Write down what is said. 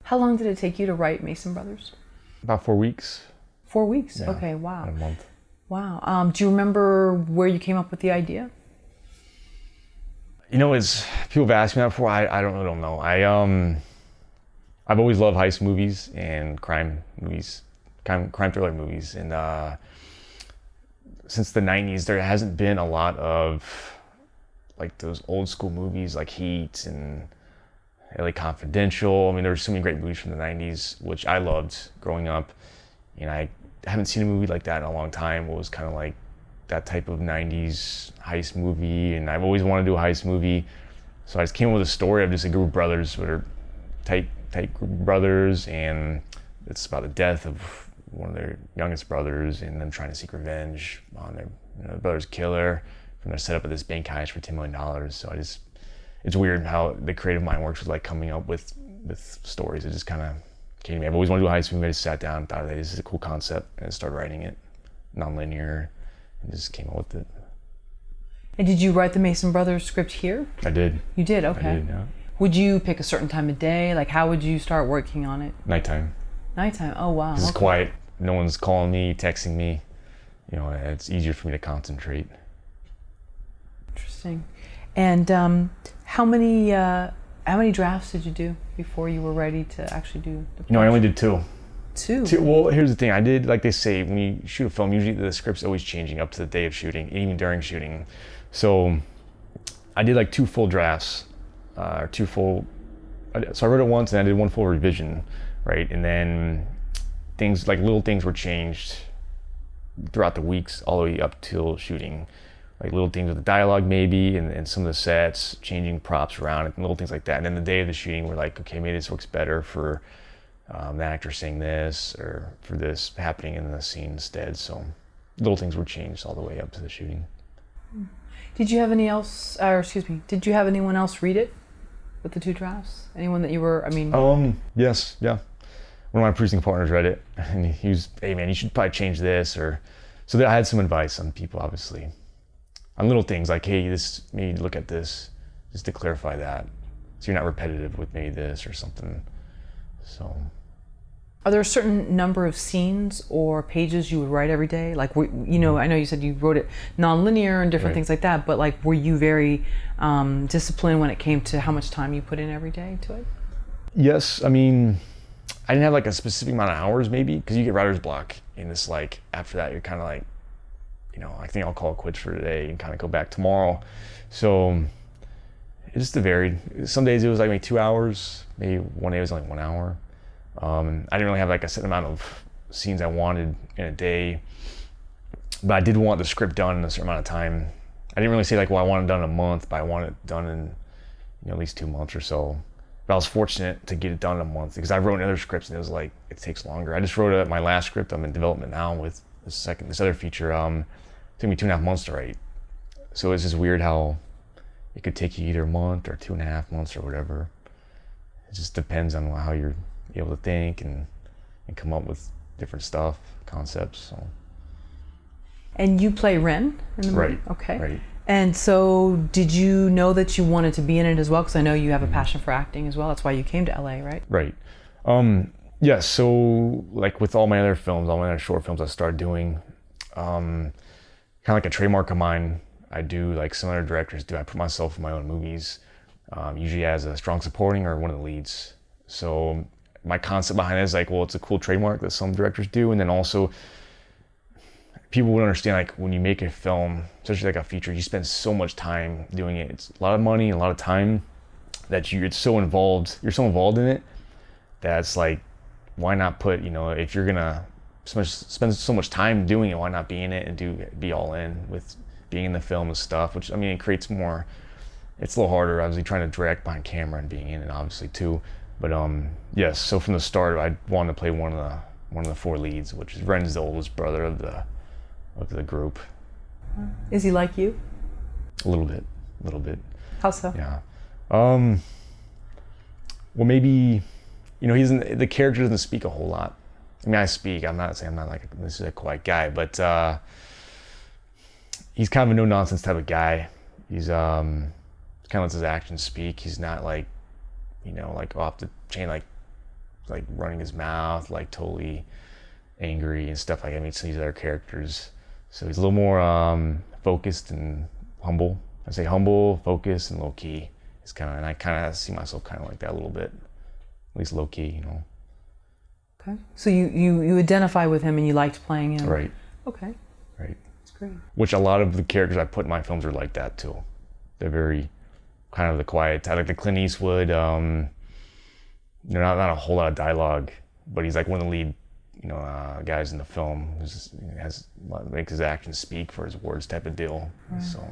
How long did it take you to write Mason Brothers? About 4 weeks. 4 weeks? Yeah, Okay, wow. about a month. Wow. Do you remember where you came up with the idea? You know, it's people have asked me that before. I don't know. I've always loved heist movies and crime movies, crime thriller movies, and since the '90s, there hasn't been a lot of like those old school movies like Heat and LA Confidential. I mean, there were so many great movies from the '90s, which I loved growing up, and I haven't seen a movie like that in a long time. It was kind of like that type of '90s heist movie, and I've always wanted to do a heist movie. So I just came up with a story of just a group of brothers that are tight group of brothers, and it's about the death of one of their youngest brothers and them trying to seek revenge on their brother's killer from their setup of this bank heist for $10 million. So it's weird how the creative mind works with like coming up with stories. It just kind of came to me. I've always wanted to do a heist movie. I just sat down and thought, hey, this is a cool concept, and I started writing it, non-linear, and just came up with it. And did you write the Mason Brothers script here? I did. You did? Okay. I did, yeah. Would you pick a certain time of day? Like, how would you start working on it? Nighttime. Nighttime? Oh, wow. This is quiet. No one's calling me, texting me. You know, it's easier for me to concentrate. Interesting. And how many drafts did you do before you were ready to actually do the project? You know, I only did two. Two? Well, here's the thing. I did, like they say, when you shoot a film, usually the script's always changing up to the day of shooting, even during shooting. So I did like two full drafts, so I wrote it once and I did one full revision, right? And then things, like little things were changed throughout the weeks all the way up till shooting. Like little things with the dialogue maybe, and some of the sets, changing props around, and little things like that. And then the day of the shooting, we're like, okay, maybe this works better for the actor saying this, or for this happening in the scene instead. So little things were changed all the way up to the shooting. Did you have Did you have anyone else read it with the two drafts? Anyone that you were, Yes, yeah. One of my producing partners read it, and he was, hey man, you should probably change this, or so I had some advice on people, obviously, on little things like, hey, this, maybe look at this, just to clarify that, so you're not repetitive with maybe this or something. So, are there a certain number of scenes or pages you would write every day? Like, I know you said you wrote it non-linear and different things like that, but like, were you very disciplined when it came to how much time you put in every day to it? Yes, I mean, I didn't have like a specific amount of hours maybe, because you get writer's block, and it's like, after that, you're kind of like, I think I'll call it quits for today and kind of go back tomorrow. So it just varied. Some days it was like maybe 2 hours, maybe one day it was only 1 hour. I didn't really have like a set amount of scenes I wanted in a day, but I did want the script done in a certain amount of time. I didn't really say like, well, I want it done in a month, but I want it done in at least 2 months or so. But I was fortunate to get it done in a month, because I wrote other scripts and it was like, it takes longer. I just wrote my last script. I'm in development now with this other feature. It took me 2.5 months to write. So it's just weird how it could take you either a month or 2.5 months or whatever. It just depends on how you're able to think and come up with different stuff, concepts. So. And you play Ren in the movie? Right. Okay. Right. And so did you know that you wanted to be in it as well? Because I know you have a passion for acting as well. That's why you came to LA, right? Right. Yes, so like with all my other films, all my other short films I started doing, kind of like a trademark of mine, I do like some other directors do. I put myself in my own movies, usually as a strong supporting or one of the leads. So my concept behind it is like, well, it's a cool trademark that some directors do, and then also people would understand, like, when you make a film, especially like a feature, you spend so much time doing it. It's a lot of money and a lot of time that you're so involved in it, that it's like, why not put, if you're gonna spend so much time doing it, why not be in it and be all in with being in the film and stuff, which, it creates more, it's a little harder, obviously, trying to direct behind camera and being in it, obviously, too. But yes, so from the start, I wanted to play one of the four leads, which is Ren's the oldest brother of the group. Is he like you? A little bit. How so? Yeah. Well, maybe, the character doesn't speak a whole lot. I speak. I'm not saying I'm not like this is a quiet guy, but he's kind of a no nonsense type of guy. He's kind of lets his actions speak. He's not like, like off the chain, like like running his mouth, like totally angry and stuff like that. I mean, some of these other characters. So he's a little more focused and humble. I say humble, focused, and low key. It's kind of, and I kind of see myself kind of like that a little bit, at least low key, you know. Okay. So you identify with him and you liked playing him. Right. Okay. Right. That's great. Which a lot of the characters I put in my films are like that too. They're very kind of the quiet type, like the Clint Eastwood. They're not a whole lot of dialogue, but he's like one of the lead, guys in the film. Makes his actions speak for his words type of deal. Right. So.